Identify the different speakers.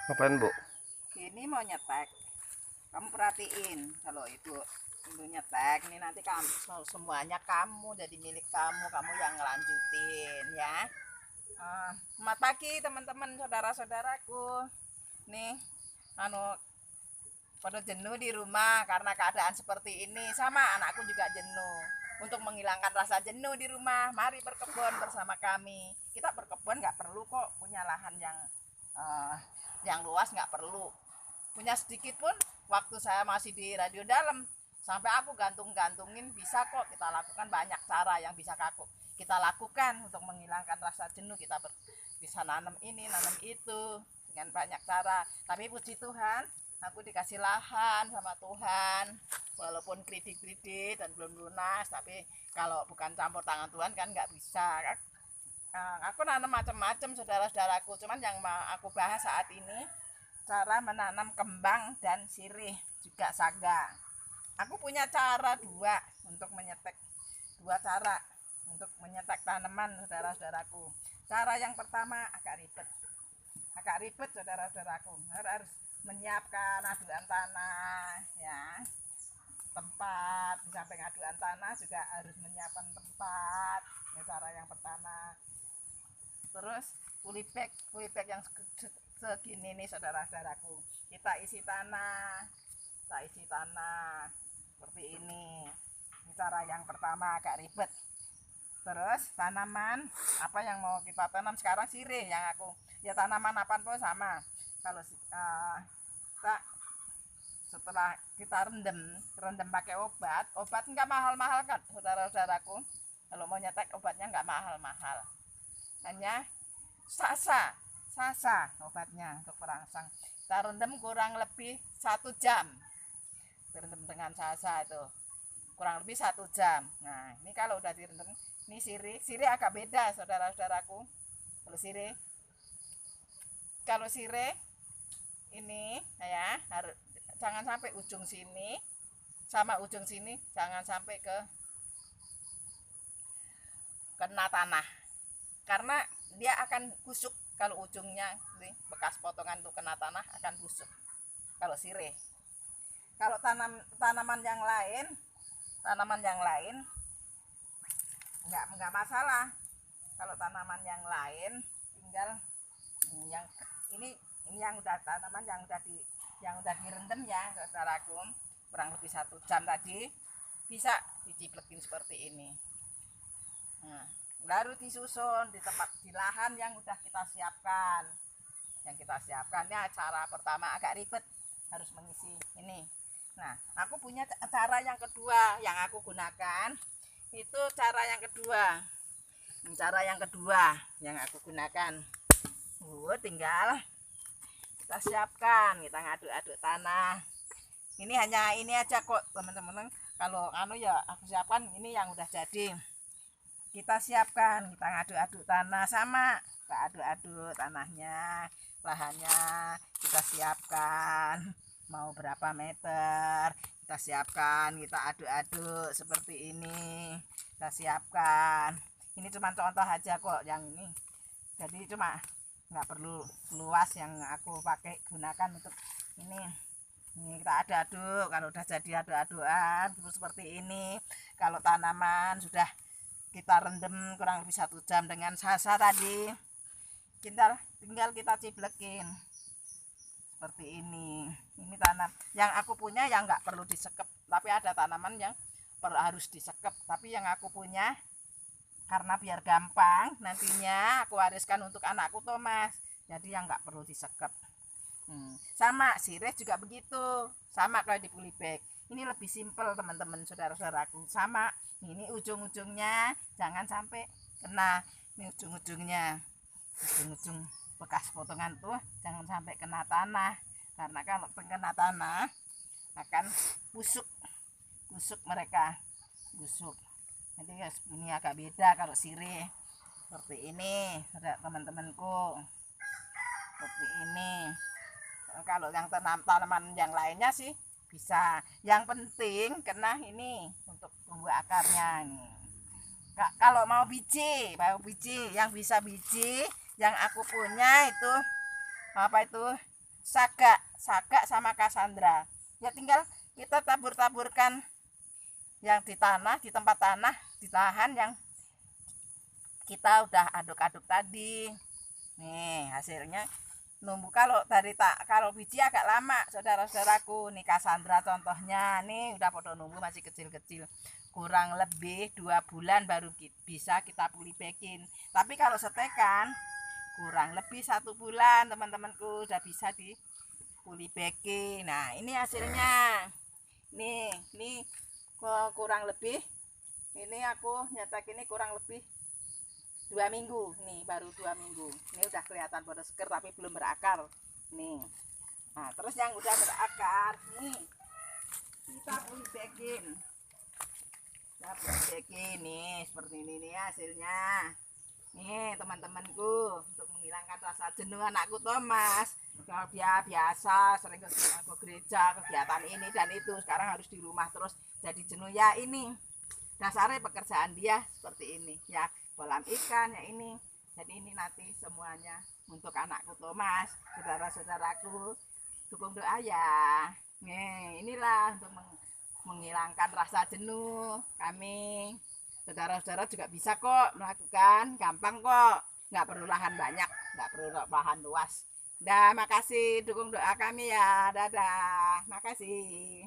Speaker 1: Ngapain, Bu?
Speaker 2: Ini mau nyetek. Kamu perhatiin kalau ibu nyetek ini nanti kamu semuanya kamu jadi milik kamu, kamu yang ngelanjutin ya. Selamat pagi teman-teman, saudara-saudaraku. Nih, anu pada jenuh di rumah karena keadaan seperti ini. Sama anakku juga jenuh. Untuk menghilangkan rasa jenuh di rumah, mari berkebun bersama kami. Kita berkebun nggak perlu kok punya lahan yang luas, nggak perlu. Punya sedikit pun, waktu saya masih di radio dalam, sampai aku gantung-gantungin bisa kok. Kita lakukan banyak cara yang bisa kita lakukan untuk menghilangkan rasa jenuh. Kita bisa nanam ini, nanam itu dengan banyak cara. Tapi puji Tuhan, aku dikasih lahan sama Tuhan, walaupun kredit dan belum lunas, tapi kalau bukan campur tangan Tuhan kan nggak bisa. Aku nanam macam-macam saudara-saudaraku, cuman yang mau aku bahas saat ini cara menanam kembang dan sirih juga saga. Aku punya cara untuk menyetek dua cara untuk menyetek tanaman saudara-saudaraku. Cara yang pertama agak ribet saudara-saudaraku, harus menyiapkan aduan tanah ya, tempat. Di samping aduan tanah juga harus menyiapkan tempat ya, cara yang pertama. Terus polybag yang segini nih saudara-saudaraku, kita isi tanah seperti ini cara yang pertama, agak ribet. Terus tanaman apa yang mau kita tanam sekarang, sirih yang aku ya, tanaman apa pun sama. Kalau setelah kita rendam pakai obat nggak mahal-mahal kan saudara-saudaraku. Kalau mau nyetek obatnya nggak mahal-mahal, hanya sasa obatnya untuk perangsang. Kita rendam kurang lebih 1 jam. Direndam dengan sasa itu kurang lebih 1 jam. Nah, ini kalau udah direndam, ini sirih agak beda saudara-saudaraku. Kalau sirih ini ya, jangan sampai ujung sini sama ujung sini jangan sampai kena tanah, karena dia akan busuk. Kalau ujungnya nih, bekas potongan itu kena tanah akan busuk kalau sirih. Kalau tanaman yang lain nggak masalah. Kalau tanaman yang lain tinggal yang ini yang udah tanaman yang udah direndam ya saudaraku, kurang lebih 1 jam tadi, bisa diciplekin seperti ini. Nah, baru disusun di lahan yang udah kita siapkan. Ya, cara pertama agak ribet, harus mengisi ini. Nah, aku punya cara yang kedua yang aku gunakan. Itu cara yang kedua. Yang aku gunakan. Tinggal kita siapkan, kita ngaduk-aduk tanah. Ini hanya ini aja kok teman-teman. Kalau ya aku siapkan ini yang udah jadi. Kita siapkan, kita ngaduk-aduk tanah, sama kita aduk-aduk tanahnya, lahannya kita siapkan mau berapa meter, kita siapkan, kita aduk-aduk seperti ini. Kita siapkan, ini cuma contoh aja kok yang ini, jadi cuma nggak perlu luas yang aku pakai gunakan untuk ini kita aduk-aduk. Kalau udah jadi aduk-adukan seperti ini, kalau tanaman sudah kita rendam kurang lebih 1 jam dengan sasa tadi, tinggal kita ciplekin seperti ini. Ini tanam yang aku punya yang nggak perlu disekep, tapi ada tanaman yang harus disekep. Tapi yang aku punya, karena biar gampang nantinya aku wariskan untuk anakku Thomas, jadi yang nggak perlu disekep. Sama sirih juga begitu, sama kayak di polybag. Ini lebih simpel teman-teman, saudara-saudaraku. Sama, ini ujung-ujungnya jangan sampai kena. Ini ujung-ujung bekas potongan tuh jangan sampai kena tanah, karena kalau kena tanah akan busuk mereka. Nanti ini agak beda kalau sirih seperti ini, teman-temanku, seperti ini. Kalau yang tanaman yang lainnya sih bisa, yang penting kena ini untuk tumbuh akarnya nih. Kalau mau biji yang bisa biji, yang aku punya itu sagak sama Cassandra. Ya tinggal kita tabur-taburkan yang di tanah, di tempat tanah, ditahan yang kita udah aduk-aduk tadi. Nih hasilnya numbuh. Kalau biji agak lama, saudara-saudaraku. Nih Cassandra contohnya, nih udah podo numbuh masih kecil-kecil. Kurang lebih 2 bulan baru bisa kita pulibekin. Tapi kalau setekan kurang lebih 1 bulan teman-temanku udah bisa dipulibeki. Nah ini hasilnya. Nih kurang lebih. Ini aku nyetek ini kurang lebih 2 minggu. Nih baru 2 minggu. Ini udah kelihatan pada seger tapi belum berakar. Nih. Nah terus yang udah berakar, nih kita pulibekin. Kita pulibekin nih seperti ini nih hasilnya. Nih teman-temanku, untuk menghilangkan rasa jenuh anakku Thomas. Kalau dia biasa sering ke gereja, kegiatan ini dan itu, sekarang harus di rumah terus jadi jenuh. Ya ini dasarnya pekerjaan dia seperti ini ya, kolam ikan ya ini. Jadi ini nanti semuanya untuk anakku Thomas. Saudara-saudaraku, dukung doa ya. Nih inilah untuk menghilangkan rasa jenuh kami. Saudara-saudara juga bisa kok melakukan, gampang kok, nggak perlu lahan banyak, nggak perlu lahan luas. Dah, makasih dukung doa kami ya, dadah, makasih.